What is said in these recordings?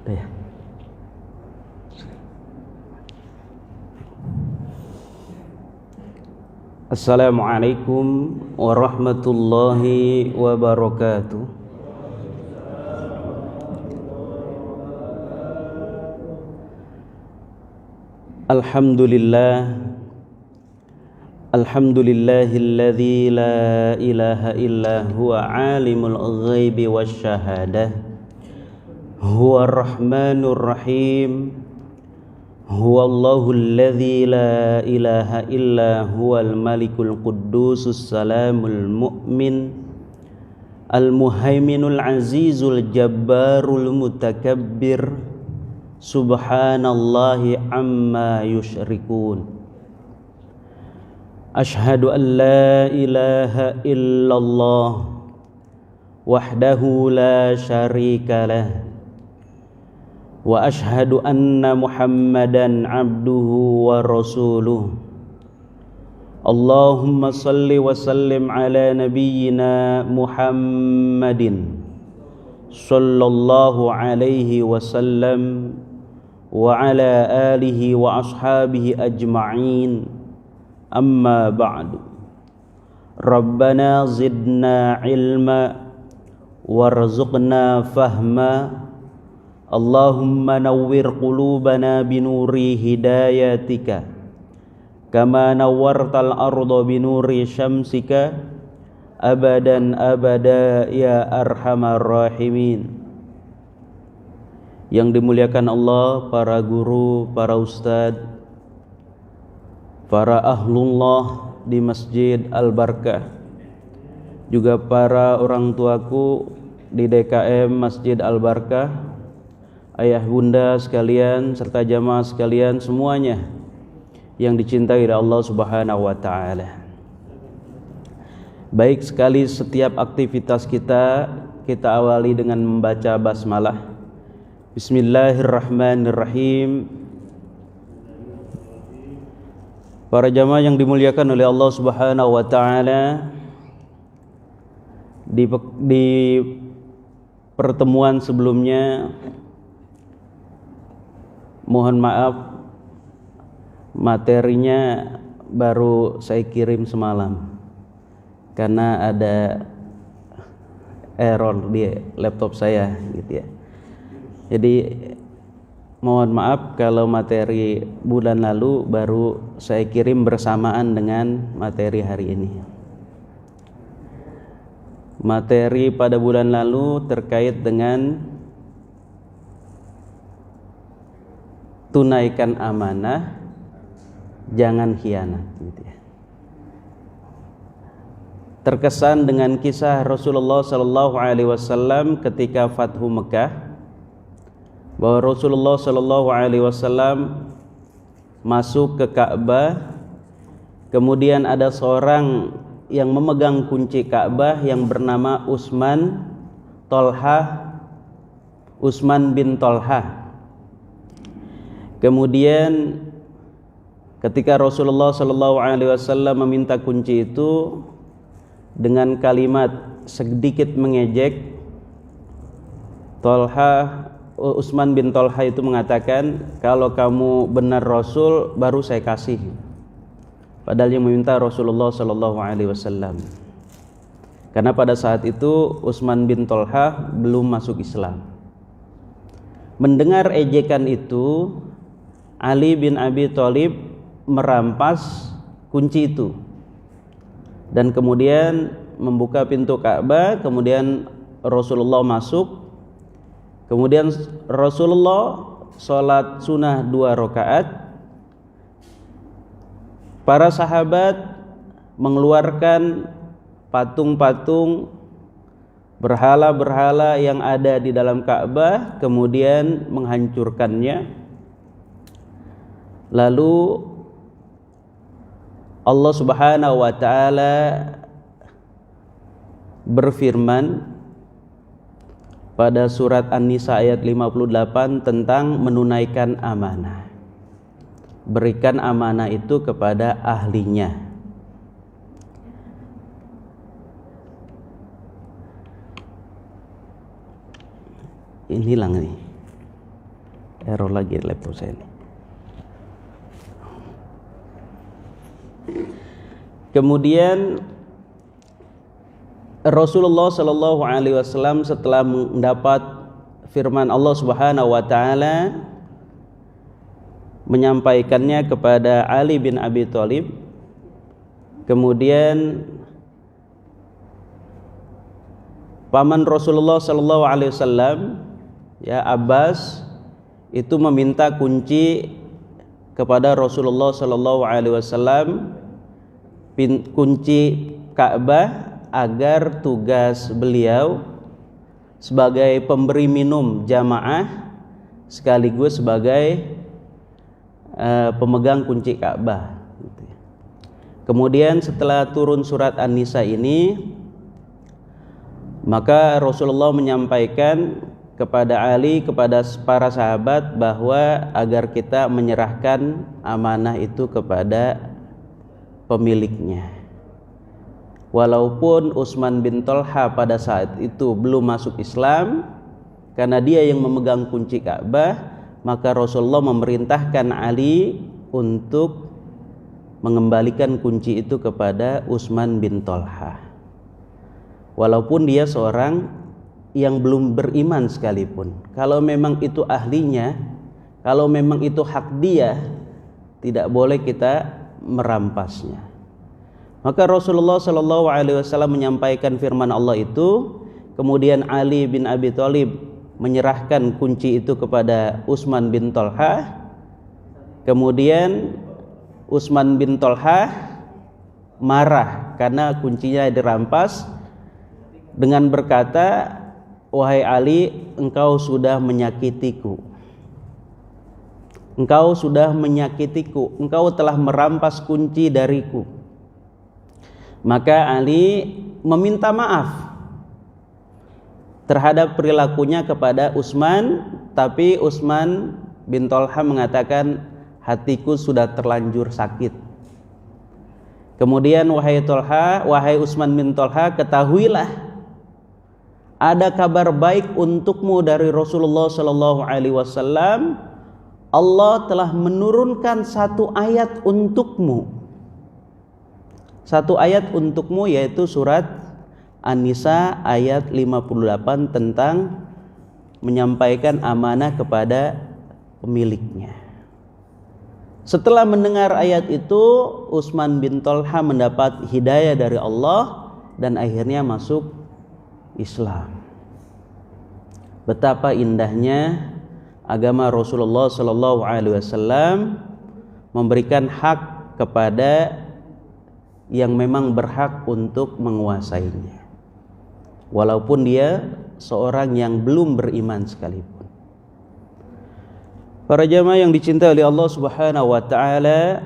Ya. Assalamualaikum warahmatullahi wabarakatuh. Alhamdulillahilladzi la ilaha illa huwa alimul ghaibi wasyahadah, huwa rahmanur rahim, huwa Allahulladzi la ilaha illa huwal malikul quddusus salamul mu'min al-muhaiminul azizul jabbarul mutakabbir, subhanallahi amma yusyrikun. Ashhadu an la ilaha illallah wahdahu la syarika lah, wa ashhadu anna Muhammadan abduhu wa rasuluh. Allahumma salli wa sallim ala nabiyyina Muhammadin sallallahu alaihi wasallam wa ala alihi wa ashabihi ajma'in. Amma ba'du. Rabbana zidna ilma warzuqna fahma. Allahumma nawwir qulubana binuri hidayatika kama nawwartal arda binuri syamsika abadan abada ya arhamar rahimin. Yang dimuliakan Allah, para guru, para ustadz, para ahlullah di Masjid Al-Barkah, juga para orang tuaku di DKM Masjid Al-Barkah, ayah bunda sekalian serta jamaah sekalian semuanya yang dicintai oleh Allah Subhanahu wa taala. Baik sekali setiap aktivitas kita awali dengan membaca basmalah. Bismillahirrahmanirrahim. Para jamaah yang dimuliakan oleh Allah Subhanahu wa taala, di pertemuan sebelumnya mohon maaf materinya baru saya kirim semalam karena ada error di laptop saya gitu ya. Jadi mohon maaf kalau materi bulan lalu baru saya kirim bersamaan dengan materi hari ini. Materi pada bulan lalu terkait dengan tunaikan amanah, jangan khianat gitu ya. Terkesan dengan kisah Rasulullah sallallahu alaihi wasallam ketika Fathu Mekah, bahwa Rasulullah sallallahu alaihi wasallam masuk ke Ka'bah, kemudian ada seorang yang memegang kunci Ka'bah yang bernama Utsman bin Thalhah. Kemudian ketika Rasulullah sallallahu alaihi wasallam meminta kunci itu dengan kalimat sedikit mengejek, Utsman bin Thalhah itu mengatakan, kalau kamu benar Rasul baru saya kasih. Padahal yang meminta Rasulullah sallallahu alaihi wasallam. Karena pada saat itu Utsman bin Thalhah belum masuk Islam. Mendengar ejekan itu, Ali bin Abi Thalib merampas kunci itu dan kemudian membuka pintu Ka'bah. Kemudian Rasulullah masuk. Kemudian Rasulullah sholat sunnah 2 rakaat. Para sahabat mengeluarkan patung-patung berhala-berhala yang ada di dalam Ka'bah, kemudian menghancurkannya. Lalu Allah Subhanahu wa taala berfirman pada surat An-Nisa ayat 58 tentang menunaikan amanah. Berikan amanah itu kepada ahlinya. Ini hilang nih. Error lagi laptop saya ini. Kemudian Rasulullah Shallallahu Alaihi Wasallam setelah mendapat firman Allah Subhanahu Wa Taala menyampaikannya kepada Ali bin Abi Thalib. Kemudian paman Rasulullah Shallallahu Alaihi Wasallam, ya Abbas, itu meminta kunci kepada Rasulullah Shallallahu Alaihi Wasallam, kunci Ka'bah, agar tugas beliau sebagai pemberi minum jamaah sekaligus sebagai pemegang kunci Ka'bah. Kemudian setelah turun surat An-Nisa ini, maka Rasulullah menyampaikan kepada Ali, kepada para sahabat, bahwa agar kita menyerahkan amanah itu kepada pemiliknya. Walaupun Utsman bin Thalha pada saat itu belum masuk Islam, karena dia yang memegang kunci Ka'bah, maka Rasulullah memerintahkan Ali untuk mengembalikan kunci itu kepada Utsman bin Thalha. Walaupun dia seorang yang belum beriman sekalipun. Kalau memang itu ahlinya, kalau memang itu hak dia, tidak boleh kita merampasnya. Maka Rasulullah Shallallahu Alaihi Wasallam menyampaikan firman Allah itu, kemudian Ali bin Abi Thalib menyerahkan kunci itu kepada Utsman bin Thalha. Kemudian Utsman bin Thalha marah karena kuncinya dirampas dengan berkata, "Wahai Ali, engkau sudah menyakitiku. Engkau sudah menyakitiku. Engkau telah merampas kunci dariku." Maka Ali meminta maaf terhadap perilakunya kepada Utsman, tapi Utsman bin Thalha mengatakan, "Hatiku sudah terlanjur sakit." Kemudian, wahai Utsman bin Thalha, ketahuilah, ada kabar baik untukmu dari Rasulullah Shallallahu Alaihi Wasallam. Allah telah menurunkan satu ayat untukmu. Satu ayat untukmu, yaitu surat An-Nisa ayat 58 tentang menyampaikan amanah kepada pemiliknya. Setelah mendengar ayat itu, Utsman bin Thalha mendapat hidayah dari Allah dan akhirnya masuk Islam. Betapa indahnya agama Rasulullah Sallallahu Alaihi Wasallam memberikan hak kepada yang memang berhak untuk menguasainya, walaupun dia seorang yang belum beriman sekalipun. Para jamaah yang dicintai oleh Allah Subhanahu wa taala,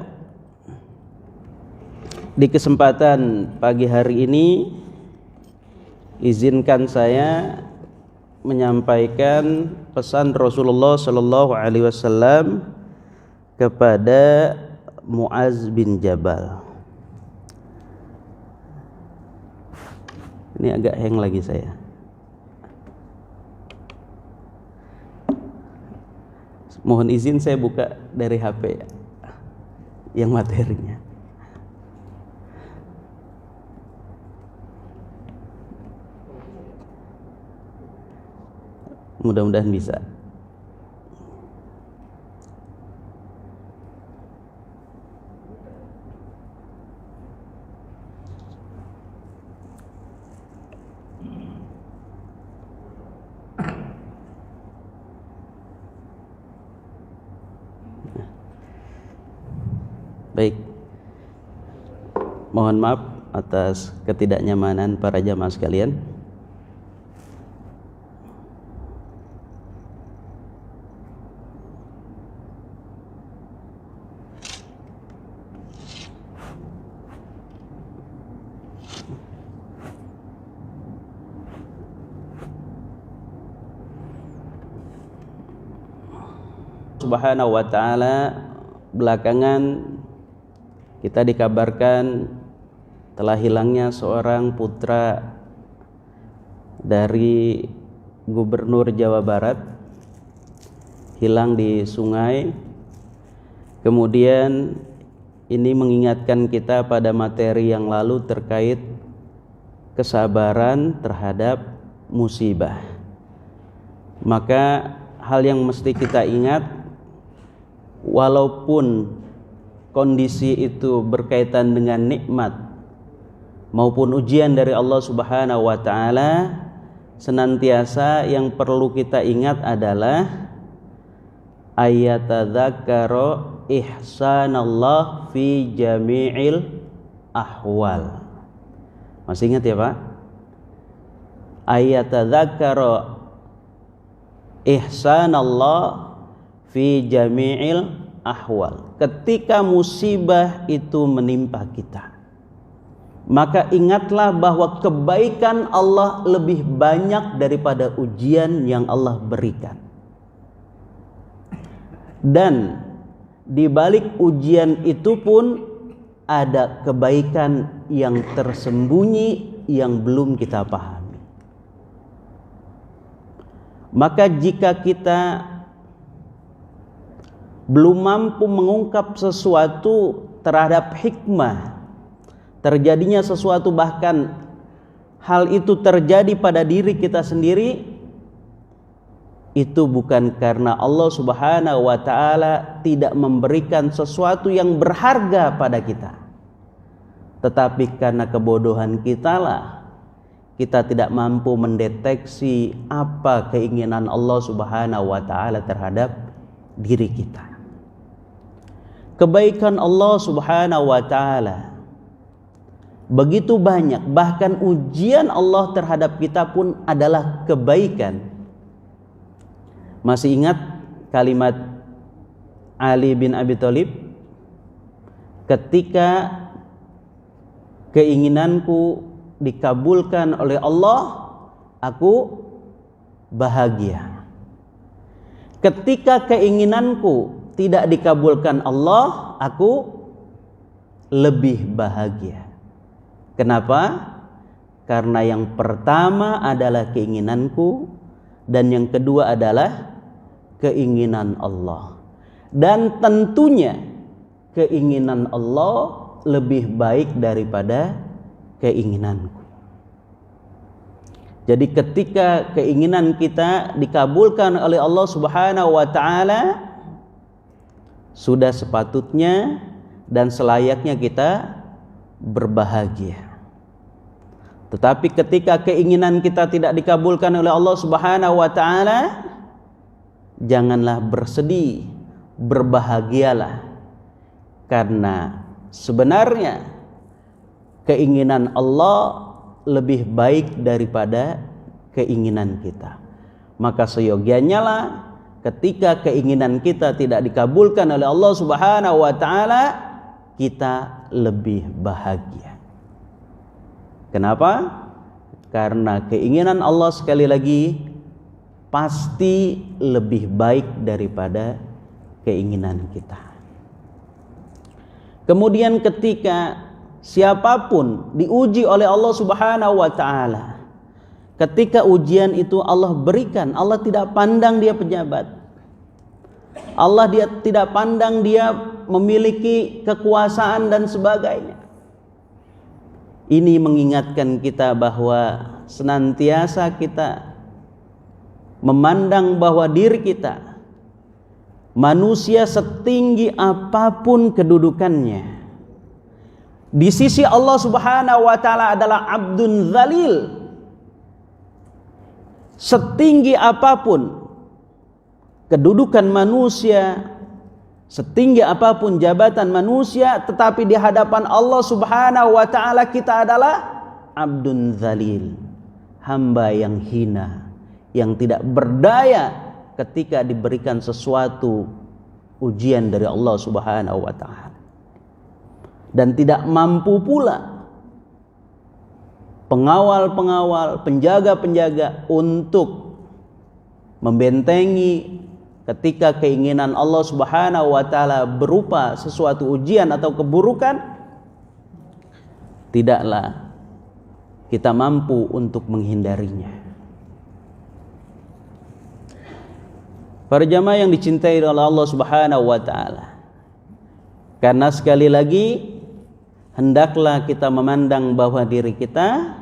di kesempatan pagi hari ini izinkan saya menyampaikan pesan Rasulullah sallallahu alaihi wasallam kepada Muaz bin Jabal. Ini agak hang lagi saya. Mohon izin saya buka dari HP yang materinya. Mudah-mudahan bisa. Baik, mohon maaf atas ketidaknyamanan para jamaah sekalian. Subhanahu wa ta'ala, belakangan kita dikabarkan telah hilangnya seorang putra dari Gubernur Jawa Barat hilang di sungai. Kemudian ini mengingatkan kita pada materi yang lalu terkait kesabaran terhadap musibah. Maka hal yang mesti kita ingat, walaupun kondisi itu berkaitan dengan nikmat maupun ujian dari Allah Subhanahu wa taala, senantiasa yang perlu kita ingat adalah ayatadzakara ihsanallah fi jami'il ahwal. Masih ingat ya Pak? Ayatadzakara ihsanallah fi jami'il ahwal. Ketika musibah itu menimpa kita, maka ingatlah bahwa kebaikan Allah lebih banyak daripada ujian yang Allah berikan. Dan di balik ujian itu pun ada kebaikan yang tersembunyi yang belum kita pahami. Maka jika kita belum mampu mengungkap sesuatu terhadap hikmah terjadinya sesuatu, bahkan hal itu terjadi pada diri kita sendiri, itu bukan karena Allah Subhanahu wa taala tidak memberikan sesuatu yang berharga pada kita, tetapi karena kebodohan kitalah kita tidak mampu mendeteksi apa keinginan Allah Subhanahu wa taala terhadap diri kita. Kebaikan Allah Subhanahu wa taala begitu banyak, bahkan ujian Allah terhadap kita pun adalah kebaikan. Masih ingat kalimat Ali bin Abi Thalib, ketika keinginanku dikabulkan oleh Allah, aku bahagia. Ketika keinginanku tidak dikabulkan Allah, aku lebih bahagia. Kenapa? Karena yang pertama adalah keinginanku, dan yang kedua adalah keinginan Allah. Dan tentunya keinginan Allah lebih baik daripada keinginanku. Jadi ketika keinginan kita dikabulkan oleh Allah Subhanahu wa taala, sudah sepatutnya dan selayaknya kita berbahagia. Tetapi ketika keinginan kita tidak dikabulkan oleh Allah Subhanahu wa taala, janganlah bersedih, berbahagialah. Karena sebenarnya keinginan Allah lebih baik daripada keinginan kita. Maka seyogianya lah ketika keinginan kita tidak dikabulkan oleh Allah Subhanahu wa taala, kita lebih bahagia. Kenapa? Karena keinginan Allah sekali lagi pasti lebih baik daripada keinginan kita. Kemudian ketika siapapun diuji oleh Allah Subhanahu wa taala, ketika ujian itu Allah berikan, Allah tidak pandang dia pejabat, Allah tidak pandang dia memiliki kekuasaan dan sebagainya. Ini mengingatkan kita bahwa senantiasa kita memandang bahwa diri kita, manusia setinggi apapun kedudukannya, di sisi Allah Subhanahu wa taala adalah abdun dzalil. Setinggi apapun kedudukan manusia, setinggi apapun jabatan manusia, tetapi di hadapan Allah Subhanahu wa taala kita adalah abdun dzalil, hamba yang hina, yang tidak berdaya ketika diberikan sesuatu ujian dari Allah Subhanahu wa taala. Dan tidak mampu pula pengawal-pengawal, penjaga-penjaga untuk membentengi ketika keinginan Allah Subhanahu wa taala berupa sesuatu ujian atau keburukan. Tidaklah kita mampu untuk menghindarinya. Para jamaah yang dicintai oleh Allah Subhanahu wa taala. Karena sekali lagi hendaklah kita memandang bahwa diri kita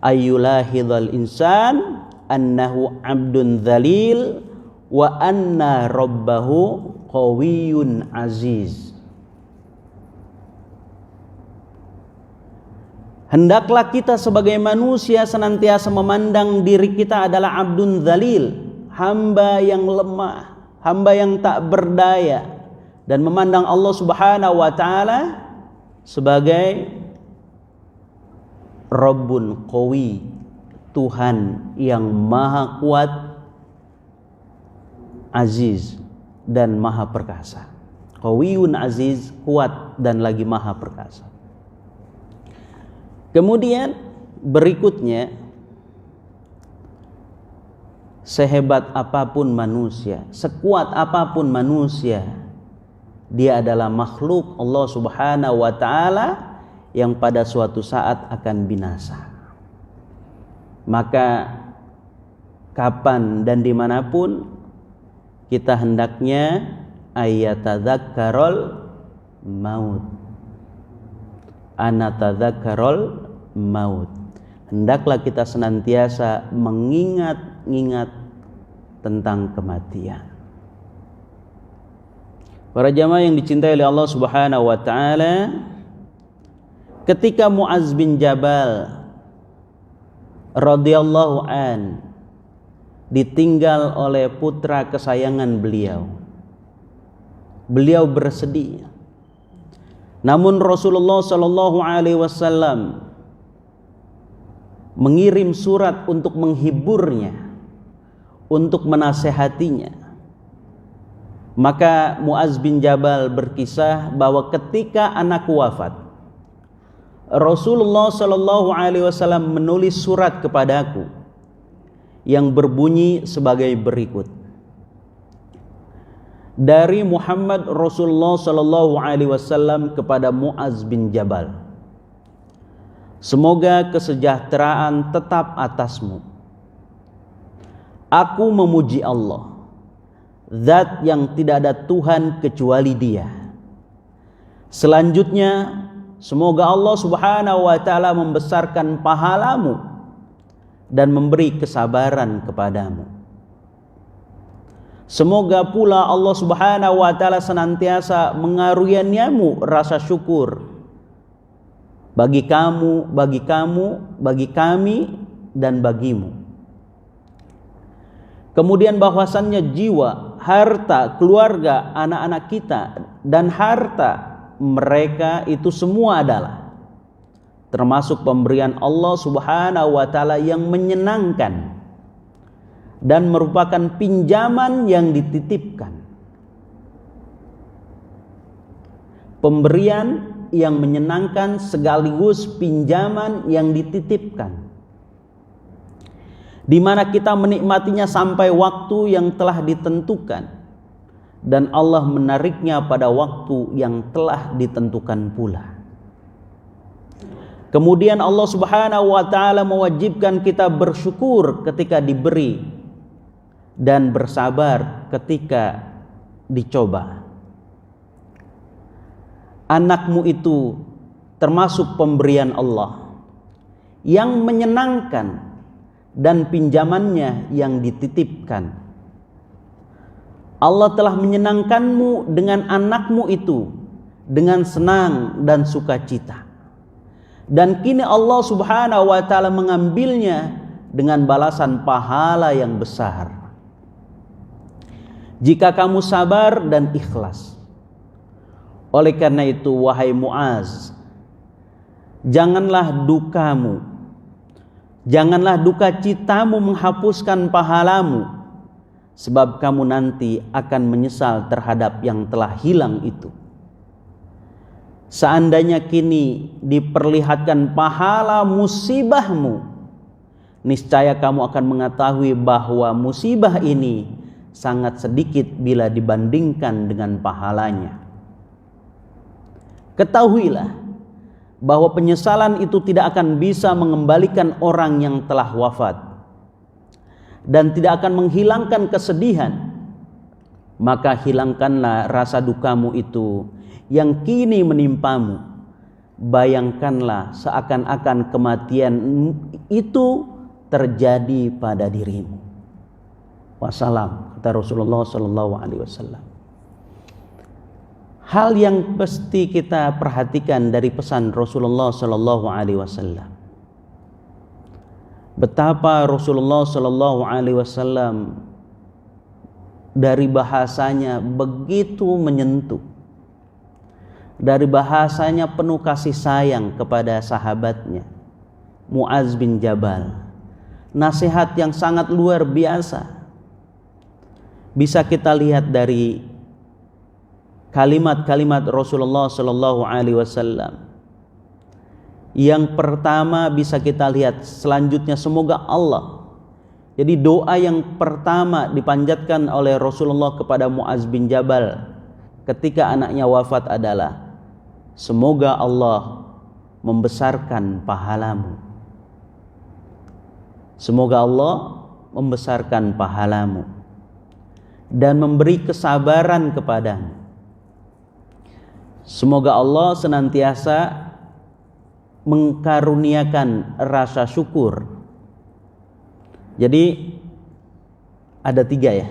ayyulahidhal insan annahu abdun dzalil wa anna rabbahu qawiyyun aziz. Hendaklah kita sebagai manusia senantiasa memandang diri kita adalah abdun dzalil, hamba yang lemah, hamba yang tak berdaya, dan memandang Allah Subhanahu wa taala sebagai Rabbun Qawi, Tuhan yang maha kuat, aziz dan maha perkasa. Qawiyun aziz, kuat dan lagi maha perkasa. Kemudian berikutnya, sehebat apapun manusia, sekuat apapun manusia, dia adalah makhluk Allah Subhanahu wa taala yang pada suatu saat akan binasa. Maka kapan dan dimanapun kita hendaknya ayatadzakkarul maut, anatadzakkarul maut. Hendaklah kita senantiasa mengingat-ingat tentang kematian. Para jamaah yang dicintai oleh Allah Subhanahu wa taala, ketika Mu'adz bin Jabal radhiyallahu an ditinggal oleh putra kesayangan beliau, beliau bersedih. Namun Rasulullah sallallahu alaihi wasallam mengirim surat untuk menghiburnya, untuk menasehatinya. Maka Mu'adz bin Jabal berkisah bahwa ketika anakku wafat, Rasulullah sallallahu alaihi wasallam menulis surat kepadaku yang berbunyi sebagai berikut. Dari Muhammad Rasulullah sallallahu alaihi wasallam kepada Mu'adz bin Jabal. Semoga kesejahteraan tetap atasmu. Aku memuji Allah, zat yang tidak ada Tuhan kecuali Dia. Selanjutnya, semoga Allah Subhanahu wa taala membesarkan pahalamu dan memberi kesabaran kepadamu. Semoga pula Allah Subhanahu wa taala senantiasa mengaruniamu rasa syukur bagi kamu, bagi kami dan bagimu. Kemudian bahwasannya jiwa, harta, keluarga, anak-anak kita dan harta mereka itu semua adalah termasuk pemberian Allah Subhanahu wa taala yang menyenangkan dan merupakan pinjaman yang dititipkan. Pemberian yang menyenangkan sekaligus pinjaman yang dititipkan, di mana kita menikmatinya sampai waktu yang telah ditentukan dan Allah menariknya pada waktu yang telah ditentukan pula. Kemudian Allah Subhanahu wa taala mewajibkan kita bersyukur ketika diberi dan bersabar ketika dicoba. Anakmu itu termasuk pemberian Allah yang menyenangkan dan pinjamannya yang dititipkan. Allah telah menyenangkanmu dengan anakmu itu dengan senang dan sukacita. Dan kini Allah Subhanahu wa taala mengambilnya dengan balasan pahala yang besar. Jika kamu sabar dan ikhlas. Oleh karena itu wahai Mu'adz, janganlah duka citamu menghapuskan pahalamu, sebab kamu nanti akan menyesal terhadap yang telah hilang itu. Seandainya kini diperlihatkan pahala musibahmu, niscaya kamu akan mengetahui bahwa musibah ini sangat sedikit bila dibandingkan dengan pahalanya. Ketahuilah bahwa penyesalan itu tidak akan bisa mengembalikan orang yang telah wafat. dan tidak akan menghilangkan kesedihan, maka hilangkanlah rasa dukamu itu yang kini menimpamu. Bayangkanlah seakan-akan kematian itu terjadi pada dirimu. Wassalam, kata Rasulullah sallallahu alaihi wasallam. Hal yang pasti kita perhatikan dari pesan Rasulullah sallallahu alaihi wasallam, betapa Rasulullah sallallahu alaihi wasallam dari bahasanya begitu menyentuh, dari bahasanya penuh kasih sayang kepada sahabatnya Muaz bin Jabal. Nasihat yang sangat luar biasa bisa kita lihat dari kalimat-kalimat Rasulullah sallallahu alaihi wasallam. Yang pertama bisa kita lihat, selanjutnya semoga Allah. Jadi doa yang pertama dipanjatkan oleh Rasulullah kepada Muaz bin Jabal ketika anaknya wafat adalah, semoga Allah membesarkan pahalamu. Semoga Allah membesarkan pahalamu dan memberi kesabaran kepadamu. Semoga Allah senantiasa mengkaruniakan rasa syukur. Jadi ada 3 ya.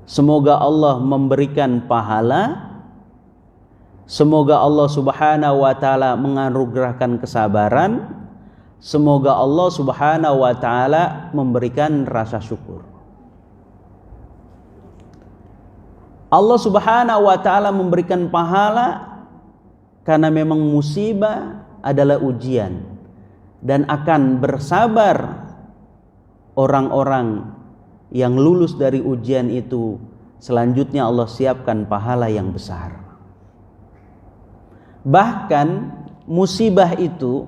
Semoga Allah memberikan pahala, semoga Allah subhanahu wa ta'ala menganugerahkan kesabaran, semoga Allah subhanahu wa ta'ala memberikan rasa syukur. Allah subhanahu wa ta'ala memberikan pahala karena memang musibah adalah ujian, dan akan bersabar orang-orang yang lulus dari ujian itu. Selanjutnya Allah siapkan pahala yang besar. Bahkan musibah itu,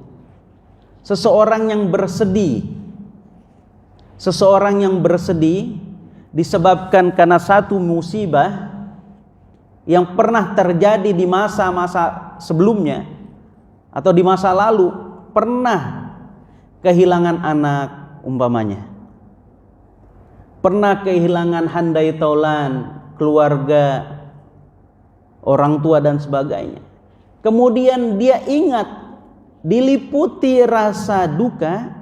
seseorang yang bersedih disebabkan karena satu musibah yang pernah terjadi di masa-masa sebelumnya atau di masa lalu, pernah kehilangan anak umpamanya, pernah kehilangan handai taulan, keluarga, orang tua dan sebagainya. Kemudian dia ingat, diliputi rasa duka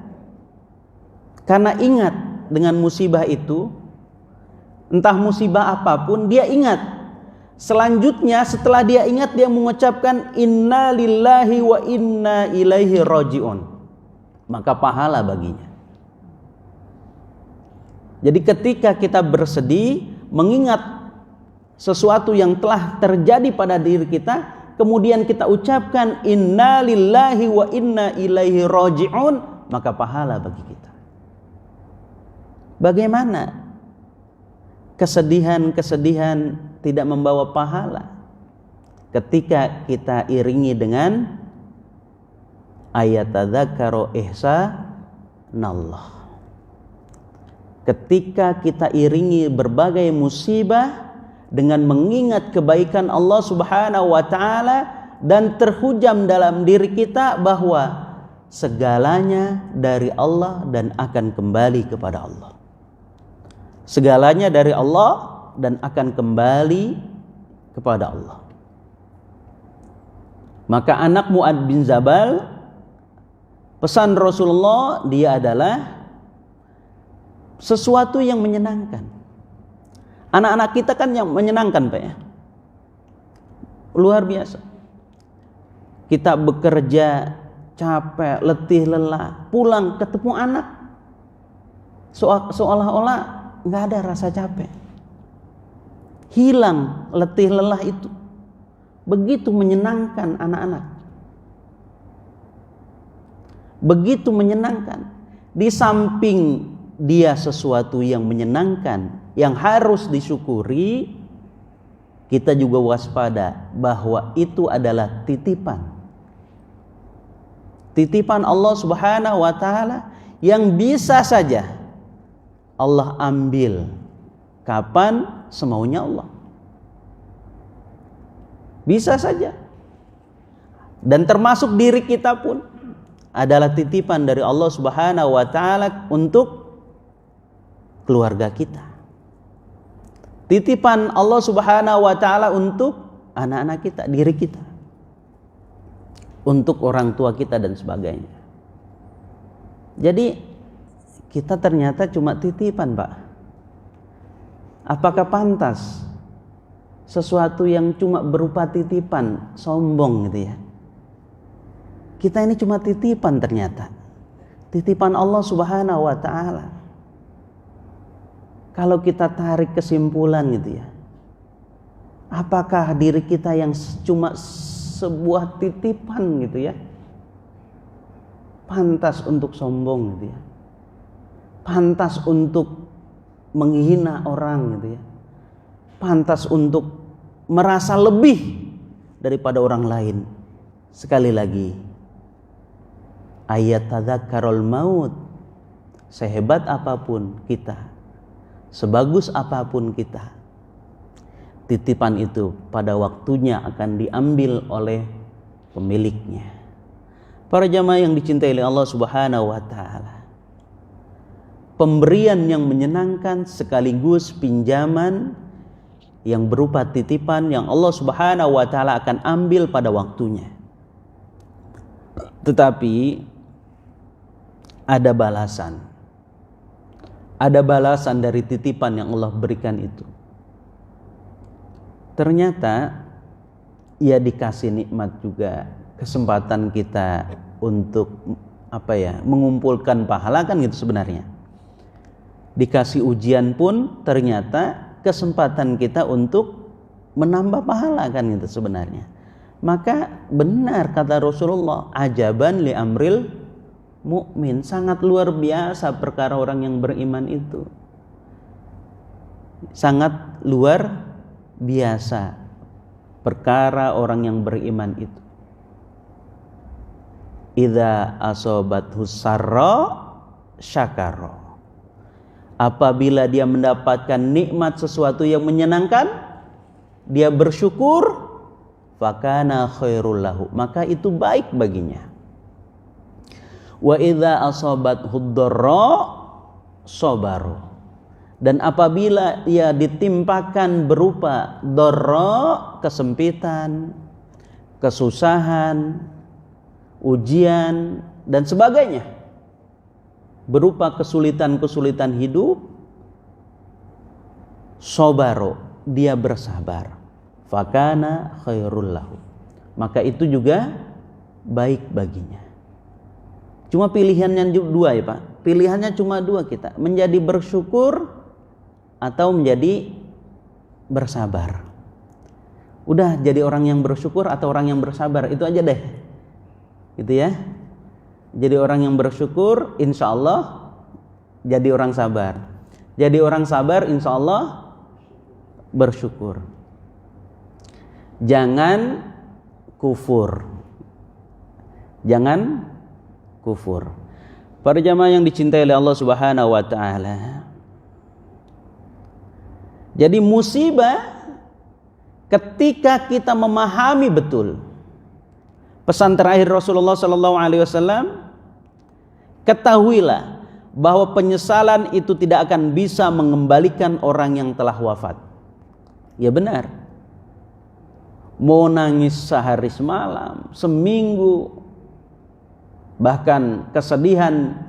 karena ingat dengan musibah itu, entah musibah apapun, dia ingat. Selanjutnya setelah dia ingat, dia mengucapkan inna lillahi wa inna ilaihi rajiun, maka pahala baginya. Jadi ketika kita bersedih mengingat sesuatu yang telah terjadi pada diri kita, kemudian kita ucapkan inna lillahi wa inna ilaihi rajiun, maka pahala bagi kita. Bagaimana kesedihan tidak membawa pahala ketika kita iringi dengan ayat tadzakkaru ihsanallah. Ketika kita iringi berbagai musibah dengan mengingat kebaikan Allah subhanahu wa ta'ala, dan terhujam dalam diri kita bahwa segalanya dari Allah dan akan kembali kepada Allah. Segalanya dari Allah dan akan kembali kepada Allah. Maka anak Mu'ad bin Jabal, pesan Rasulullah, dia adalah sesuatu yang menyenangkan. Anak-anak kita kan yang menyenangkan, Pak ya. Luar biasa. Kita bekerja capek, letih, lelah, pulang ketemu anak, seolah-olah nggak ada rasa capek. Hilang letih lelah itu. Begitu menyenangkan anak-anak. Begitu menyenangkan. Di samping dia sesuatu yang menyenangkan, yang harus disyukuri, kita juga waspada bahwa itu adalah titipan. Titipan Allah subhanahu wa ta'ala yang bisa saja Allah ambil kapan semaunya Allah. Bisa saja. Dan termasuk diri kita pun adalah titipan dari Allah Subhanahu wa taala untuk keluarga kita. Titipan Allah Subhanahu wa taala untuk anak-anak kita, diri kita. Untuk orang tua kita dan sebagainya. Jadi kita ternyata cuma titipan, Pak. Apakah pantas sesuatu yang cuma berupa titipan sombong gitu ya? Kita ini cuma titipan ternyata. Titipan Allah Subhanahu wa taala. Kalau kita tarik kesimpulan gitu ya. Apakah diri kita yang cuma sebuah titipan gitu ya, pantas untuk sombong gitu ya, pantas untuk menghina orang gitu ya, pantas untuk merasa lebih daripada orang lain? Sekali lagi, ayat tadzakkarul maut, sehebat apapun kita, sebagus apapun kita, titipan itu pada waktunya akan diambil oleh pemiliknya. Para jamaah yang dicintai oleh Allah Subhanahu wa taala, pemberian yang menyenangkan sekaligus pinjaman yang berupa titipan yang Allah Subhanahu wa taala akan ambil pada waktunya. Tetapi ada balasan. Ada balasan dari titipan yang Allah berikan itu. Ternyata ia dikasih nikmat juga, kesempatan kita untuk mengumpulkan pahala kan gitu sebenarnya. Dikasih ujian pun ternyata kesempatan kita untuk menambah pahala kan gitu sebenarnya. Maka benar kata Rasulullah, ajaban li amril mukmin, sangat luar biasa perkara orang yang beriman itu. Sangat luar biasa perkara orang yang beriman itu. Idza asobathu sarra syakara, apabila dia mendapatkan nikmat sesuatu yang menyenangkan, dia bersyukur, fakana khairul lahu, maka itu baik baginya. Wa idza asobathu dharra sabaru, dan apabila ia ditimpakan berupa dharra, kesempitan, kesusahan, ujian dan sebagainya, berupa kesulitan-kesulitan hidup, sabaru, dia bersabar, fakana khairul lahu, maka itu juga baik baginya. Cuma pilihannya dua ya Pak, pilihannya cuma dua kita, menjadi bersyukur atau menjadi bersabar. Udah jadi orang yang bersyukur atau orang yang bersabar, itu aja deh gitu ya. Jadi orang yang bersyukur insya Allah jadi orang sabar, jadi orang sabar insya Allah bersyukur. Jangan kufur, jangan kufur. Para jamaah yang dicintai oleh Allah Subhanahu wa taala, jadi musibah ketika kita memahami betul pesan terakhir Rasulullah sallallahu alaihi wasallam, ketahuilah bahwa penyesalan itu tidak akan bisa mengembalikan orang yang telah wafat. Ya benar. Mau nangis sehari semalam, seminggu, bahkan kesedihan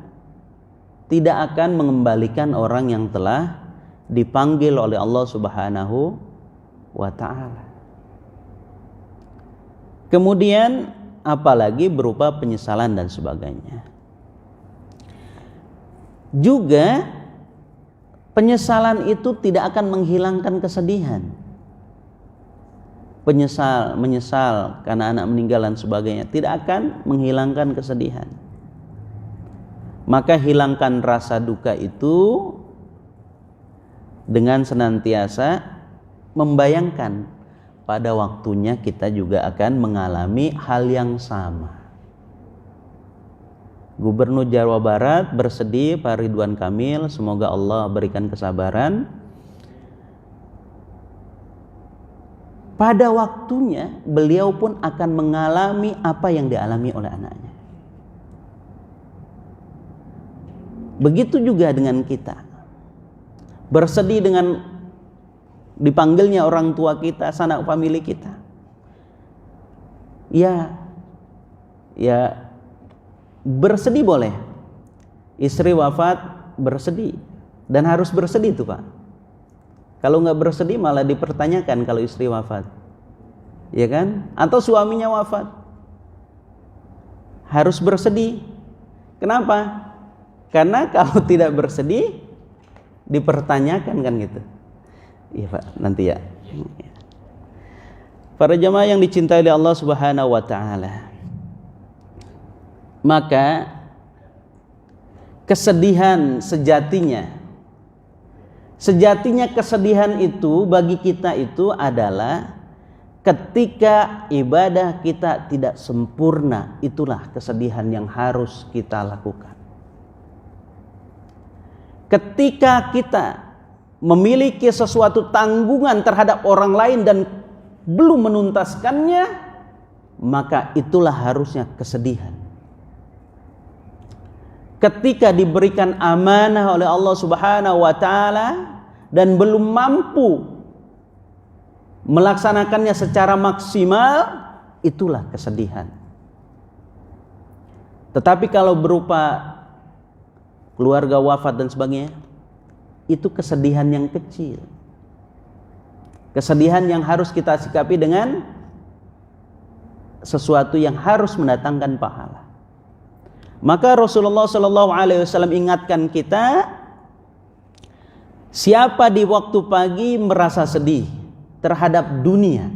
tidak akan mengembalikan orang yang telah dipanggil oleh Allah Subhanahu wa ta'ala. Kemudian apalagi berupa penyesalan dan sebagainya. Juga penyesalan itu tidak akan menghilangkan kesedihan. Menyesal karena anak meninggal dan sebagainya tidak akan menghilangkan kesedihan. Maka hilangkan rasa duka itu dengan senantiasa membayangkan pada waktunya kita juga akan mengalami hal yang sama. Gubernur Jawa Barat bersedih Pak Ridwan Kamil, semoga Allah berikan kesabaran. Pada waktunya beliau pun akan mengalami apa yang dialami oleh anaknya. Begitu juga dengan kita. Bersedih dengan dipanggilnya orang tua kita, sanak famili kita. Ya bersedih boleh. Istri wafat bersedih, dan harus bersedih tuh Pak. Kalau nggak bersedih malah dipertanyakan kalau istri wafat, ya kan? Atau suaminya wafat, harus bersedih. Kenapa? Karena kalau tidak bersedih dipertanyakan kan gitu. Iya Pak, nanti ya. Para jemaah yang dicintai oleh Allah Subhanahu wa taala. Maka kesedihan sejatinya kesedihan itu bagi kita itu adalah ketika ibadah kita tidak sempurna. Itulah kesedihan yang harus kita lakukan. Ketika kita memiliki sesuatu tanggungan terhadap orang lain dan belum menuntaskannya, maka itulah harusnya kesedihan. Ketika diberikan amanah oleh Allah Subhanahu wa taala dan belum mampu melaksanakannya secara maksimal, itulah kesedihan. Tetapi kalau berupa keluarga wafat dan sebagainya, itu kesedihan yang kecil. Kesedihan yang harus kita sikapi dengan sesuatu yang harus mendatangkan pahala. Maka Rasulullah SAW ingatkan kita, siapa di waktu pagi merasa sedih terhadap dunia,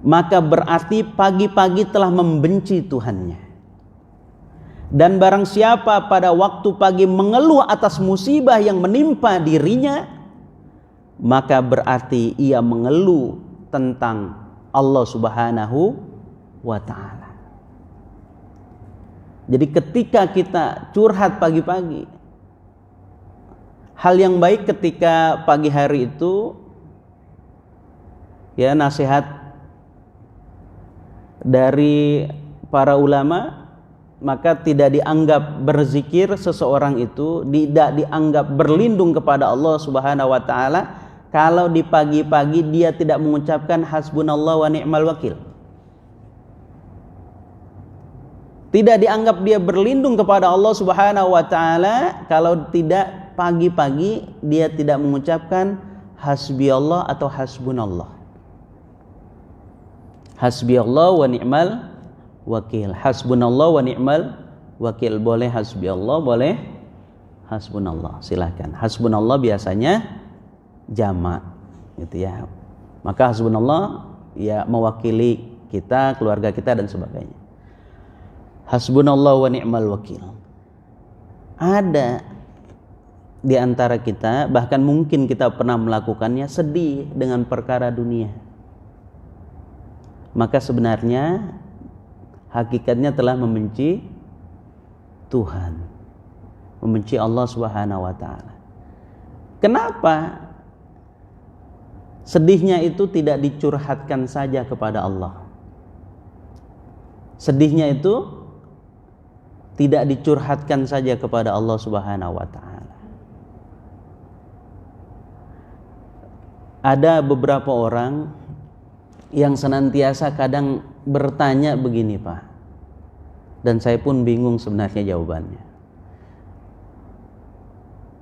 maka berarti pagi-pagi telah membenci Tuhannya. Dan barang siapa pada waktu pagi mengeluh atas musibah yang menimpa dirinya, maka berarti ia mengeluh tentang Allah Subhanahu wa ta'ala. Jadi ketika kita curhat pagi-pagi, hal yang baik ketika pagi hari itu, ya, nasihat dari para ulama, maka tidak dianggap berzikir seseorang itu, tidak dianggap berlindung kepada Allah Subhanahu wa taala kalau di pagi-pagi dia tidak mengucapkan hasbunallah wa ni'mal wakil. Tidak dianggap dia berlindung kepada Allah Subhanahu wa taala kalau tidak pagi-pagi dia tidak mengucapkan hasbiyallah atau hasbunallah. Hasbiyallah wa ni'mal wakil. Hasbunallah wa ni'mal wakil. Boleh hasbiyallah, boleh hasbunallah. Silakan. Hasbunallah biasanya jamak gitu ya. Maka hasbunallah ya mewakili kita, keluarga kita dan sebagainya. Hasbunallah wa ni'mal wakil. Ada di antara kita, bahkan mungkin kita pernah melakukannya, sedih dengan perkara dunia. Maka sebenarnya hakikatnya telah membenci Tuhan, membenci Allah Subhanahu wa taala. Kenapa? Sedihnya itu tidak dicurhatkan saja kepada Allah. Sedihnya itu tidak dicurhatkan saja kepada Allah Subhanahu wa taala. Ada beberapa orang yang senantiasa kadang bertanya begini Pak, dan saya pun bingung sebenarnya jawabannya.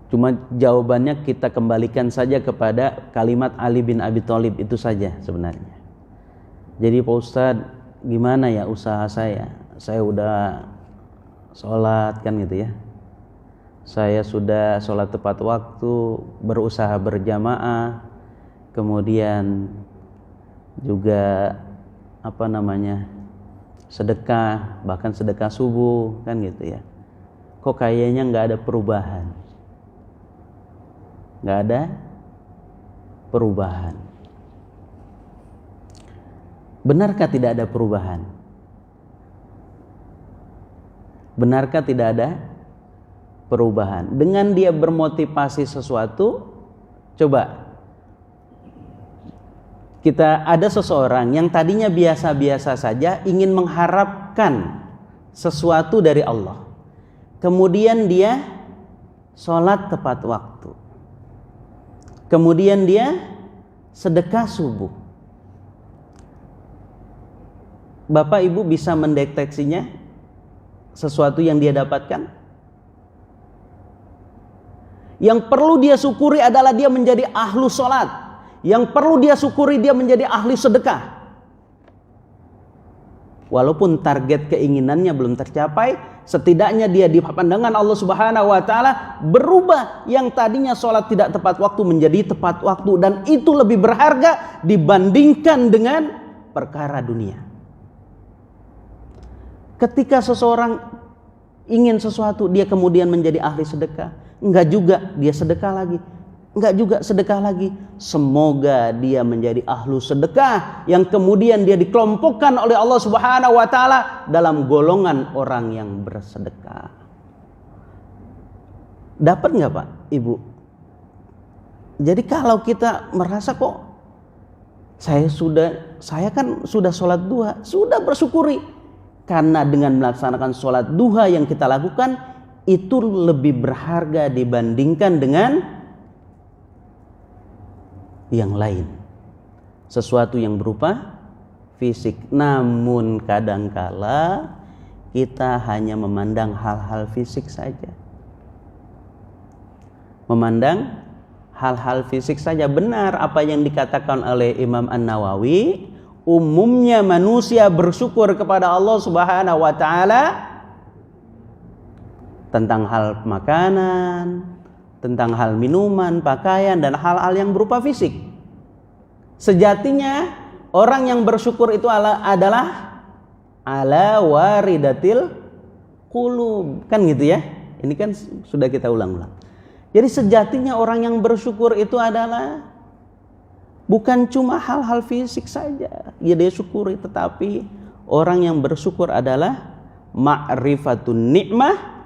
Cuma jawabannya kita kembalikan saja kepada kalimat Ali bin Abi Thalib itu saja sebenarnya. Jadi Pak Ustadz, gimana ya usaha saya? Saya udah sholat kan gitu ya. Saya sudah sholat tepat waktu, berusaha berjamaah, kemudian juga sedekah, bahkan sedekah subuh kan gitu ya. Kok kayaknya nggak ada perubahan? Nggak ada perubahan. Benarkah tidak ada perubahan? Benarkah tidak ada perubahan? Dengan dia bermotivasi sesuatu, coba kita ada seseorang yang tadinya biasa-biasa saja ingin mengharapkan sesuatu dari Allah. kemudian dia sholat tepat waktu, kemudian dia sedekah subuh. Bapak Ibu bisa mendeteksinya sesuatu yang dia dapatkan? Yang perlu dia syukuri adalah dia menjadi ahlu sholat. Yang perlu dia syukuri dia menjadi ahli sedekah. Walaupun target keinginannya belum tercapai, setidaknya dia di pandangan Allah Subhanahu wa taala berubah yang tadinya sholat tidak tepat waktu menjadi tepat waktu, dan itu lebih berharga dibandingkan dengan perkara dunia. Ketika seseorang ingin sesuatu, dia kemudian menjadi ahli sedekah, enggak juga dia sedekah lagi, enggak juga sedekah lagi. Semoga dia menjadi ahlu sedekah yang kemudian dia dikelompokkan oleh Allah Subhanahu wa taala dalam golongan orang yang bersedekah. Dapat enggak Pak, Ibu? Jadi kalau kita merasa kok saya kan sudah sholat duha, sudah bersyukuri, karena dengan melaksanakan sholat duha yang kita lakukan itu lebih berharga dibandingkan dengan yang lain, sesuatu yang berupa fisik. Namun kadangkala kita hanya memandang hal-hal fisik saja, memandang hal-hal fisik saja. Benar apa yang dikatakan oleh Imam An-Nawawi, umumnya manusia bersyukur kepada Allah Subhanahu wa taala tentang hal makanan, tentang hal minuman, pakaian, dan hal-hal yang berupa fisik. Sejatinya orang yang bersyukur itu adalah ala waridatil qulub, kan gitu ya. Ini kan sudah kita ulang-ulang. Jadi sejatinya orang yang bersyukur itu adalah bukan cuma hal-hal fisik saja ya dia syukuri, tetapi orang yang bersyukur adalah ma'rifatun ni'mah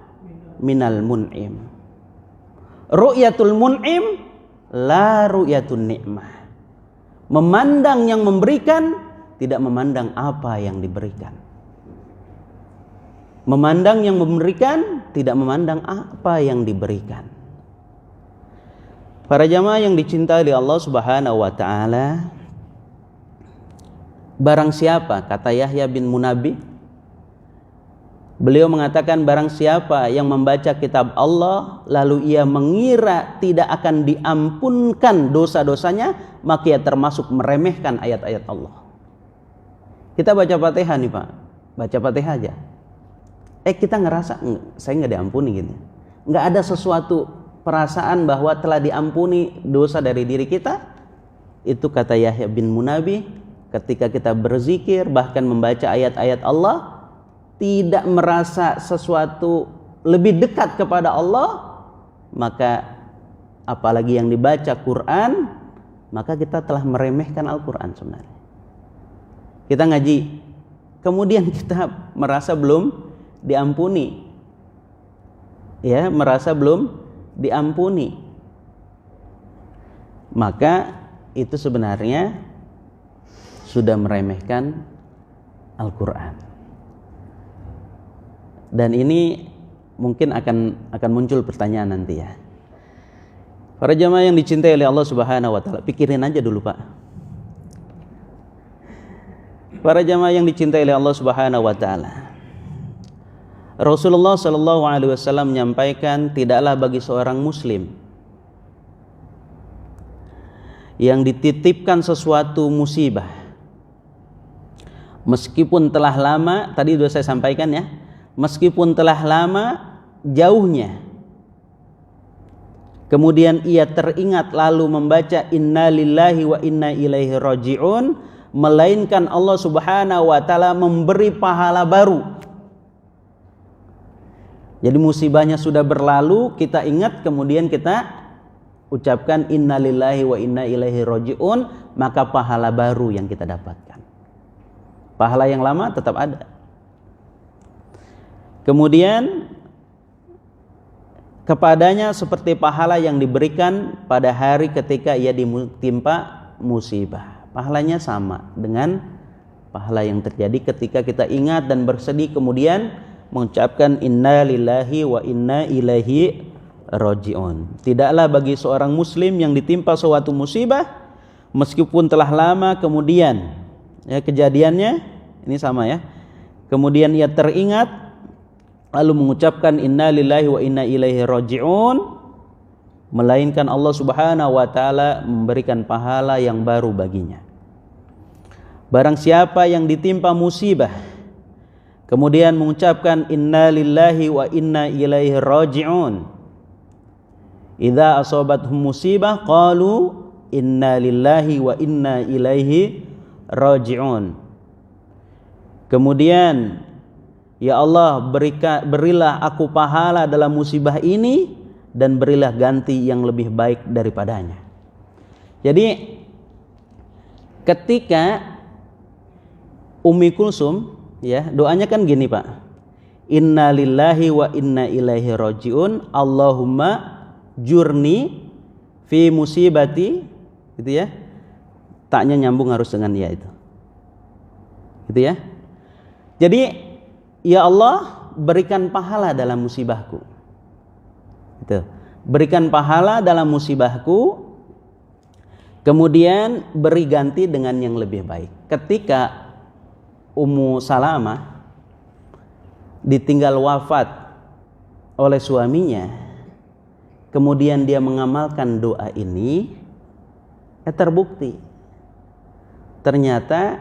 minal mun'im. Ru'yatul mun'im la ru'yatun ni'mah. Memandang yang memberikan, tidak memandang apa yang diberikan. Memandang yang memberikan, tidak memandang apa yang diberikan. Para jamaah yang dicintai oleh Allah Subhanahu wa taala, barang siapa, kata Yahya bin Munabbih, beliau mengatakan barang siapa yang membaca kitab Allah lalu ia mengira tidak akan diampunkan dosa-dosanya, maka ia termasuk meremehkan ayat-ayat Allah. Kita baca Fatihah nih Pak, baca Fatihah aja. Kita ngerasa saya nggak diampuni gitu. Nggak ada sesuatu perasaan bahwa telah diampuni dosa dari diri kita. Itu kata Yahya bin Munabbih, ketika kita berzikir bahkan membaca ayat-ayat Allah, tidak merasa sesuatu lebih dekat kepada Allah, maka apalagi yang dibaca Quran, maka kita telah meremehkan Al-Quran sebenarnya. Kita ngaji, kemudian kita merasa belum diampuni, ya, merasa belum diampuni, maka itu sebenarnya sudah meremehkan Al-Quran. Dan ini mungkin akan muncul pertanyaan nanti ya. Para jamaah yang dicintai oleh Allah Subhanahu wa taala, pikirin aja dulu Pak. Para jamaah yang dicintai oleh Allah Subhanahu wa taala, Rasulullah sallallahu alaihi wasallam menyampaikan, tidaklah bagi seorang muslim yang dititipkan sesuatu musibah, meskipun telah lama, tadi sudah saya sampaikan ya, meskipun telah lama jauhnya, kemudian ia teringat lalu membaca inna lillahi wa inna ilaihi raji'un, melainkan Allah Subhanahu wa taala memberi pahala baru. Jadi musibahnya sudah berlalu, kita ingat, kemudian kita ucapkan inna lillahi wa inna ilaihi raji'un, maka pahala baru yang kita dapatkan. Pahala yang lama tetap ada. Kemudian kepadanya seperti pahala yang diberikan pada hari ketika ia ditimpa musibah. Pahalanya sama dengan pahala yang terjadi ketika kita ingat dan bersedih kemudian mengucapkan inna lillahi wa inna ilaihi raji'un. Tidaklah bagi seorang muslim yang ditimpa suatu musibah meskipun telah lama kemudian ya kejadiannya ini sama ya. Kemudian ia teringat lalu mengucapkan inna lillahi wa inna ilaihi raji'un, melainkan Allah Subhanahu wa taala memberikan pahala yang baru baginya. Barang siapa yang ditimpa musibah kemudian mengucapkan inna lillahi wa inna ilaihi raji'un, idza asabathum musibah qalu inna lillahi wa inna ilaihi raji'un. Kemudian ya Allah berilah aku pahala dalam musibah ini dan berilah ganti yang lebih baik daripadanya. Jadi ketika Ummi Kulsum ya doanya kan gini Pak, inna lillahi wa inna ilaihi raji'un, Allahumma jurni fi musibati, gitu ya, taknya nyambung harus dengan ya itu, gitu ya. Jadi ya Allah berikan pahala dalam musibahku, gitu. Berikan pahala dalam musibahku, kemudian beri ganti dengan yang lebih baik. Ketika Ummu Salamah ditinggal wafat oleh suaminya, kemudian dia mengamalkan doa ini, terbukti ternyata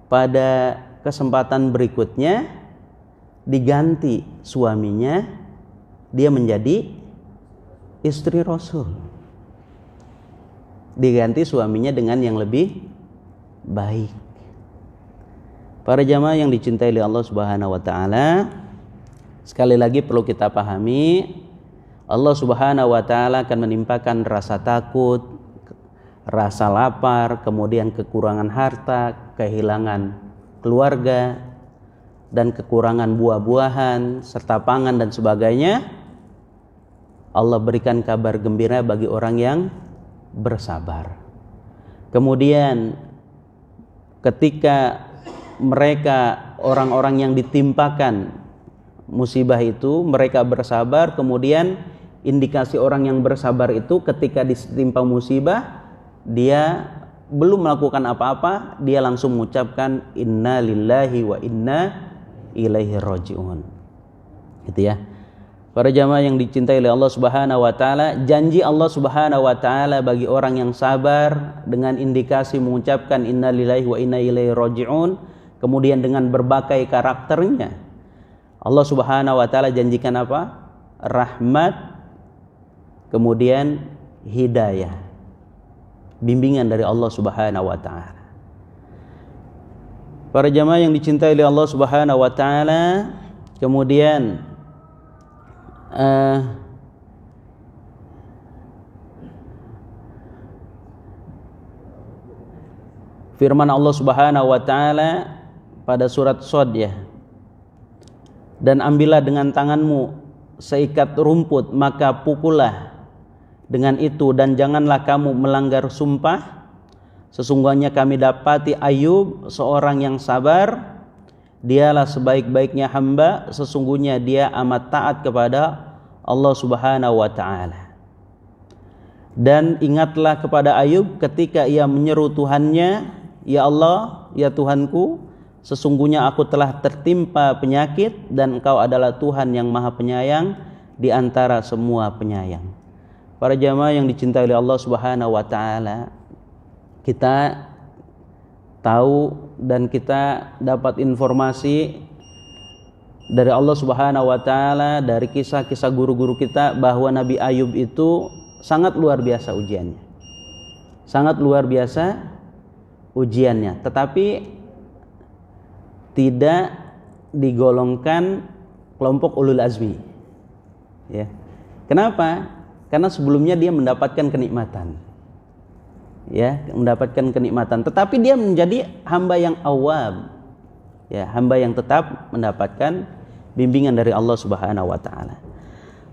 pada kesempatan berikutnya diganti suaminya, dia menjadi istri Rasul, diganti suaminya dengan yang lebih baik. Para jamaah yang dicintai oleh Allah Subhanahu wa taala, sekali lagi perlu kita pahami, Allah Subhanahu wa taala akan menimpakan rasa takut, rasa lapar, kemudian kekurangan harta, kehilangan keluarga, dan kekurangan buah-buahan serta pangan dan sebagainya. Allah berikan kabar gembira bagi orang yang bersabar. Kemudian ketika mereka orang-orang yang ditimpakan musibah itu mereka bersabar, kemudian indikasi orang yang bersabar itu ketika ditimpa musibah dia belum melakukan apa-apa, dia langsung mengucapkan inna lillahi wa inna ilaihi raji'un, gitu ya. Para jamaah yang dicintai oleh Allah Subhanahu wa taala, janji Allah Subhanahu wa taala bagi orang yang sabar dengan indikasi mengucapkan inna lillahi wa inna ilaihi raji'un, kemudian dengan berbagai karakternya, Allah Subhanahu wa taala janjikan apa? Rahmat, kemudian hidayah, bimbingan dari Allah Subhanahu wa taala. Para jamaah yang dicintai oleh Allah Subhanahu wa taala, kemudian firman Allah Subhanahu wa taala pada surat Shad ya, dan ambillah dengan tanganmu seikat rumput, maka pukullah dengan itu, dan janganlah kamu melanggar sumpah. Sesungguhnya kami dapati Ayub seorang yang sabar, dialah sebaik-baiknya hamba, sesungguhnya dia amat taat kepada Allah Subhanahu wa taala. Dan ingatlah kepada Ayub ketika ia menyeru Tuhannya, ya Allah, ya Tuhanku, sesungguhnya aku telah tertimpa penyakit dan Engkau adalah Tuhan yang Maha Penyayang di antara semua penyayang. Para jamaah yang dicintai oleh Allah Subhanahu wa taala, kita tahu dan kita dapat informasi dari Allah Subhanahu wa taala, dari kisah-kisah guru-guru kita, bahwa Nabi Ayub itu sangat luar biasa ujiannya. Sangat luar biasa ujiannya, tetapi tidak digolongkan kelompok ulul azmi. Ya. Kenapa? Karena sebelumnya dia mendapatkan kenikmatan. Ya, mendapatkan kenikmatan, tetapi dia menjadi hamba yang awam. Ya, hamba yang tetap mendapatkan bimbingan dari Allah Subhanahu wa taala.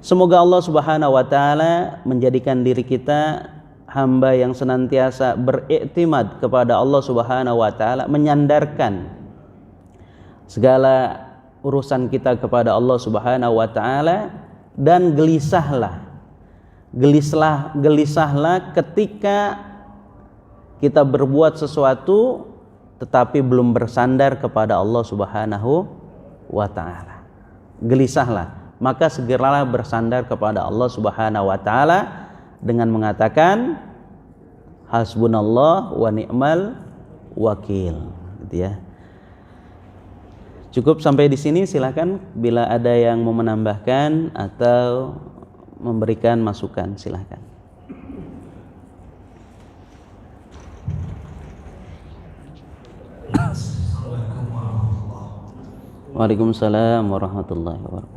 Semoga Allah Subhanahu wa taala menjadikan diri kita hamba yang senantiasa beriktimad kepada Allah Subhanahu wa taala, menyandarkan segala urusan kita kepada Allah Subhanahu wa taala, dan gelisahlah ketika kita berbuat sesuatu tetapi belum bersandar kepada Allah Subhanahu wa taala. Gelisahlah, maka segeralah bersandar kepada Allah Subhanahu wa taala dengan mengatakan hasbunallah wa ni'mal wakil, gitu ya. Cukup sampai di sini, silakan bila ada yang mau menambahkan atau memberikan masukan, silakan. Waalaikumsalam warahmatullahi wabarakatuh.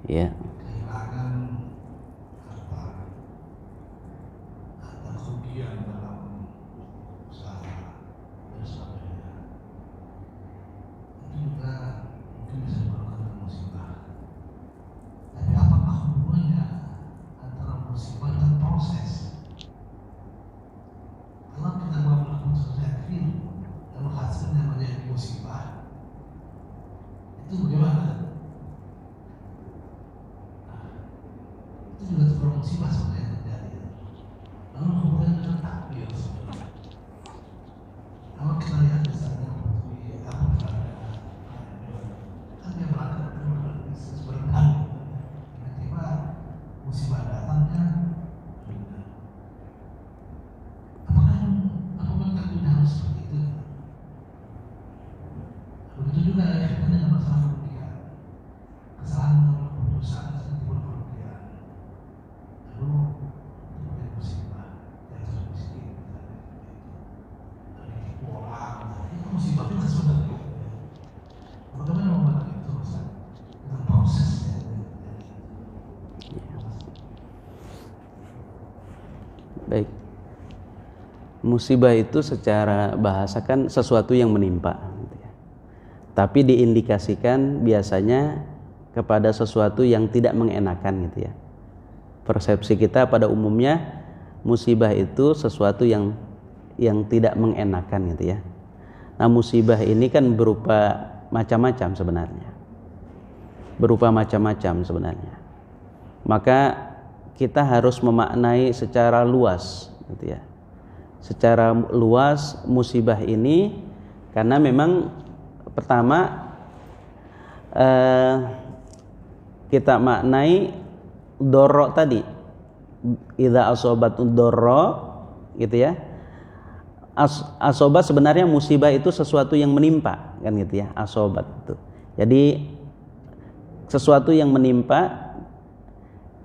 Ya. Kehilangan harta atau kerugian dalam usaha dan sebagainya, itu juga mungkin bisa merupakan musibah. Tapi apakah hubungannya antara musibah dan proses? Kalau kita melakukan sesuatu yang keliru dan hasilnya menjadi musibah, itu bagaimana? Itu juga sebuah musibah sebenarnya yang terjadi. Lalu hubungan dengan takdir sebenarnya. Kalau kita lihat misalnya seperti apa kan dia berangkat dari bisnis berkali, tiba-tiba musibah datangnya. Apakah takdirnya harus seperti itu? Begitu juga kita dengan masalah kerugian, kesalahan mengambil keputusan seperti kerugian. Lalu terjadi musibah, jatuh miskin, ditipu orang, itu musibah juga sebenarnya. Bagaimana membuat itu Ustaz? Dengan prosesnya. Baik. Musibah itu secara bahasa kan sesuatu yang menimpa, gitu ya. Tapi diindikasikan biasanya kepada sesuatu yang tidak mengenakan, gitu ya. Persepsi kita pada umumnya musibah itu sesuatu yang tidak mengenakan, gitu ya. Nah, musibah ini kan berupa macam-macam sebenarnya. Maka kita harus memaknai secara luas, gitu ya. Secara luas musibah ini, karena memang pertama kita maknai dorro tadi, idza asobat dorro, gitu ya. Asobat sebenarnya musibah itu sesuatu yang menimpa, kan gitu ya, asobat itu. Jadi sesuatu yang menimpa,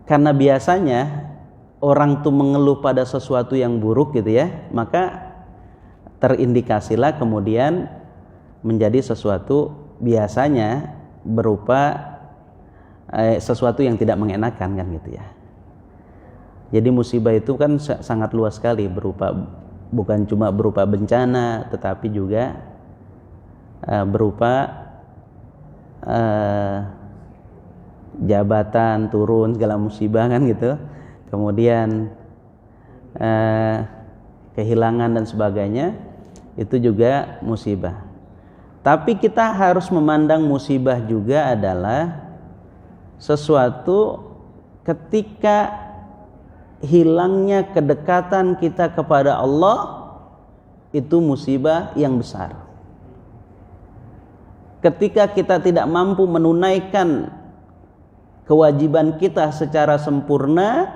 karena biasanya orang tuh mengeluh pada sesuatu yang buruk, gitu ya, maka terindikasilah kemudian menjadi sesuatu biasanya berupa sesuatu yang tidak mengenakan, kan gitu ya. Jadi musibah itu kan sangat luas sekali, bukan cuma berupa bencana, tetapi juga berupa jabatan turun, segala musibah, kan gitu. Kemudian kehilangan dan sebagainya, itu juga musibah. Tapi kita harus memandang musibah juga adalah sesuatu ketika hilangnya kedekatan kita kepada Allah, itu musibah yang besar. Ketika kita tidak mampu menunaikan kewajiban kita secara sempurna,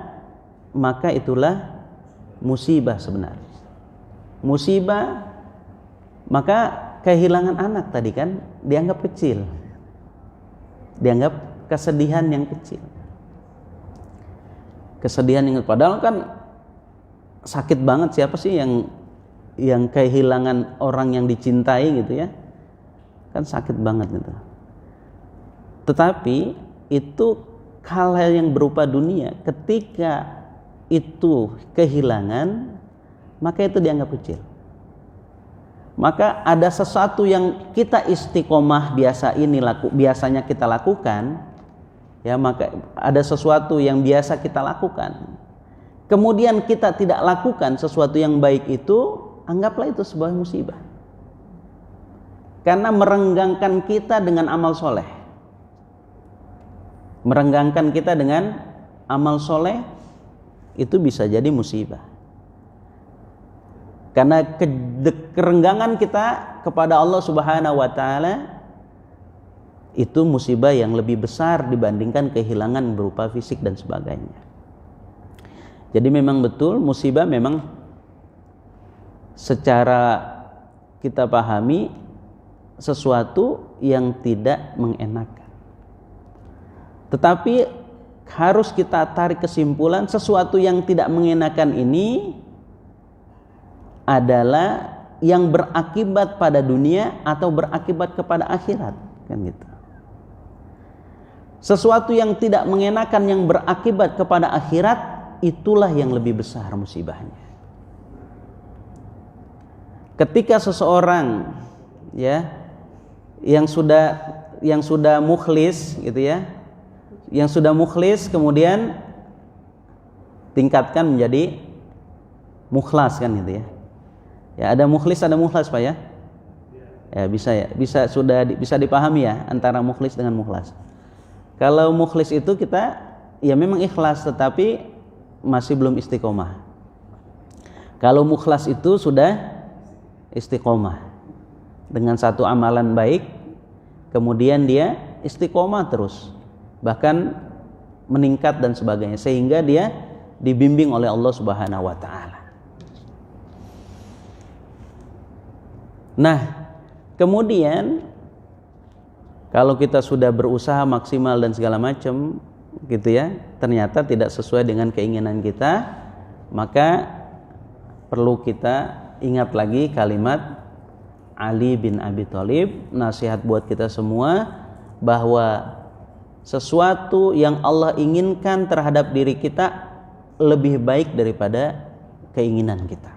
maka itulah musibah sebenarnya. Musibah, maka kehilangan anak tadi kan dianggap kecil, dianggap kesedihan yang kecil. Kesedihan yang padahal kan sakit banget. Siapa sih yang kehilangan orang yang dicintai, gitu ya? Kan sakit banget gitu. Tetapi itu hal-hal yang berupa dunia, ketika itu kehilangan, maka itu dianggap kecil. maka ada sesuatu yang kita istiqomah biasanya kita lakukan, ya, maka ada sesuatu yang biasa kita lakukan, kemudian kita tidak lakukan sesuatu yang baik itu, anggaplah itu sebuah musibah, karena merenggangkan kita dengan amal soleh. Merenggangkan kita dengan amal soleh itu bisa jadi musibah. Karena kerenggangan kita kepada Allah Subhanahu wa taala itu musibah yang lebih besar dibandingkan kehilangan berupa fisik dan sebagainya. Jadi memang betul musibah memang secara kita pahami sesuatu yang tidak mengenakan. Tetapi harus kita tarik kesimpulan, sesuatu yang tidak mengenakan ini adalah yang berakibat pada dunia atau berakibat kepada akhirat, kan gitu. Sesuatu yang tidak mengenakan yang berakibat kepada akhirat, itulah yang lebih besar musibahnya. Ketika seseorang, ya, yang sudah mukhlis gitu ya, yang sudah mukhlis kemudian tingkatkan menjadi mukhlas, kan gitu ya. Ya, ada mukhlis Pak ya. Ya, bisa dipahami ya antara mukhlis dengan mukhlas. Kalau mukhlis itu kita ya memang ikhlas tetapi masih belum istiqomah. Kalau mukhlas itu sudah istiqomah dengan satu amalan baik, kemudian dia istiqomah terus, bahkan meningkat dan sebagainya, sehingga dia dibimbing oleh Allah Subhanahu wa taala. Nah, kemudian kalau kita sudah berusaha maksimal dan segala macam gitu ya, ternyata tidak sesuai dengan keinginan kita, maka perlu kita ingat lagi kalimat Ali bin Abi Thalib, nasihat buat kita semua, bahwa sesuatu yang Allah inginkan terhadap diri kita lebih baik daripada keinginan kita.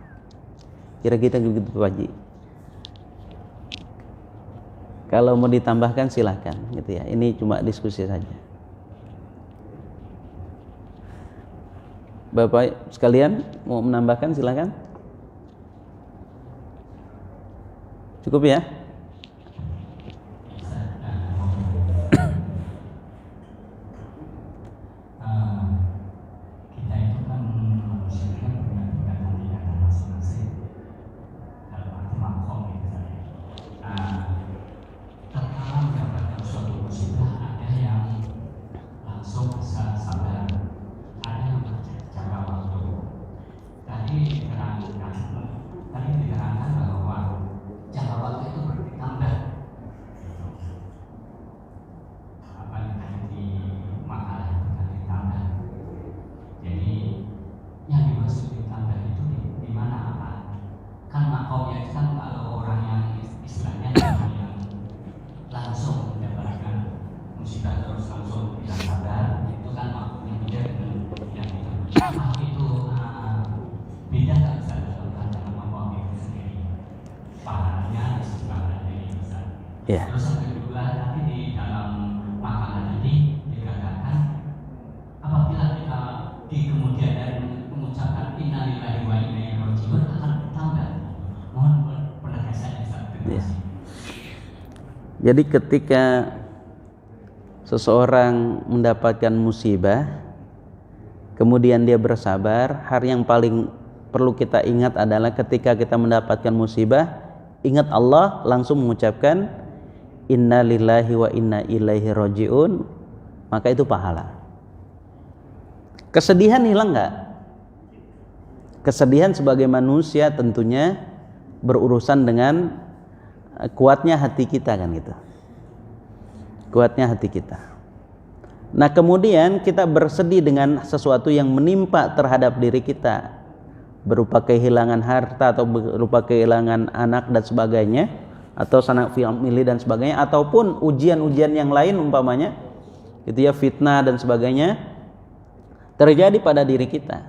Kira-kira begitu Pak Haji. Kalau mau ditambahkan silahkan gitu ya. Ini cuma diskusi saja. Bapak sekalian mau menambahkan silahkan. Cukup ya? Ya. Terus yang kedua tadi di dalam makalah tadi dikatakan apabila kita di kemudian hari mengucapkan innalillahi wa inna ilaihi raji'un akan bertambah. Mohon penegasannya Ustaz. Ya. Jadi ketika seseorang mendapatkan musibah, kemudian dia bersabar, hal yang paling perlu kita ingat adalah ketika kita mendapatkan musibah, ingat Allah, langsung mengucapkan innalillahi wa inna ilaihi raji'un, maka itu pahala. Kesedihan hilang enggak? Kesedihan sebagai manusia tentunya berurusan dengan kuatnya hati kita, kan gitu. Kuatnya hati kita. Nah, kemudian kita bersedih dengan sesuatu yang menimpa terhadap diri kita, berupa kehilangan harta atau berupa kehilangan anak dan sebagainya, atau sanak famili dan sebagainya, ataupun ujian-ujian yang lain umpamanya gitu ya, fitnah dan sebagainya terjadi pada diri kita.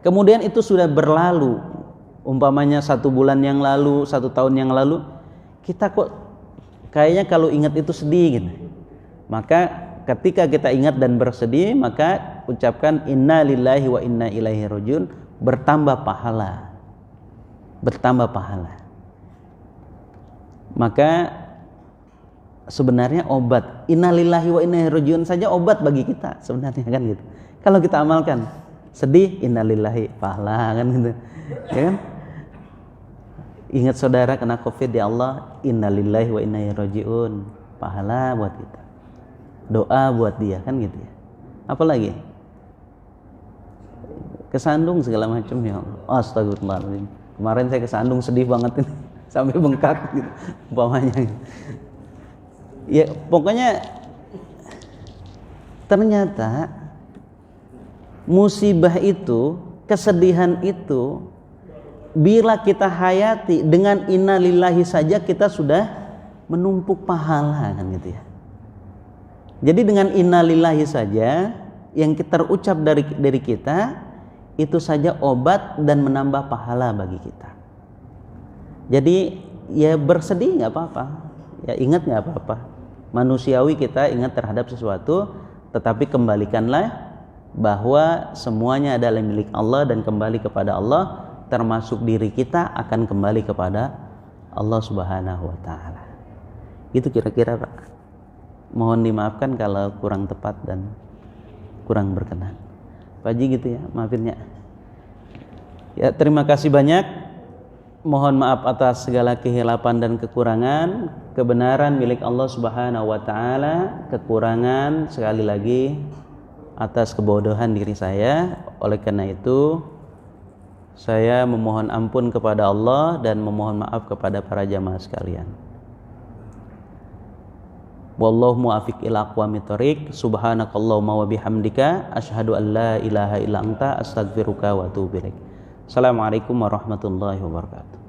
Kemudian itu sudah berlalu Umpamanya 1 bulan yang lalu, 1 tahun yang lalu, kita kok kayaknya kalau ingat itu sedih gitu. Maka ketika kita ingat dan bersedih, maka ucapkan inna lillahi wa inna ilaihi rajiun, bertambah pahala. Bertambah pahala. Maka sebenarnya obat inna lillahi wa inna ilaihi rajiun saja obat bagi kita sebenarnya kan gitu. Kalau kita amalkan, sedih inna lillahi, pahala kan gitu. Ya kan? Ingat saudara kena Covid, ya Allah, inna lillahi wa inna ilaihi rajiun, pahala buat kita. Doa buat dia kan gitu ya. Apalagi kesandung segala macam, ya Allah. Astagfirullahaladzim. Kemarin saya kesandung, sedih banget ini. Sampai bengkak gitu umpamanya. Ya pokoknya ternyata musibah itu, kesedihan itu, bila kita hayati dengan innalillahi saja kita sudah menumpuk pahala kan gitu ya. Jadi dengan innalillahi saja yang terucap dari kita itu saja obat dan menambah pahala bagi kita. Jadi ya bersedih nggak apa-apa, ya ingat nggak apa-apa. Manusiawi kita ingat terhadap sesuatu, tetapi kembalikanlah bahwa semuanya adalah milik Allah dan kembali kepada Allah, termasuk diri kita akan kembali kepada Allah Subhanahu wa taala. Itu kira-kira Pak. Mohon dimaafkan kalau kurang tepat dan kurang berkenan. Pak Haji gitu ya, maafin ya. Ya, terima kasih banyak. Mohon maaf atas segala kehilapan dan kekurangan. Kebenaran milik Allah Subhanahu wa taala, kekurangan sekali lagi atas kebodohan diri saya. Oleh karena itu saya memohon ampun kepada Allah dan memohon maaf kepada para jamaah sekalian. Wallahu muwaffiq ila aqwamit thoriq. Subhanakallahumma wa bihamdika asyhadu an la ilaha illa anta astaghfiruka wa atubu ilaik. Assalamualaikum warahmatullahi wabarakatuh.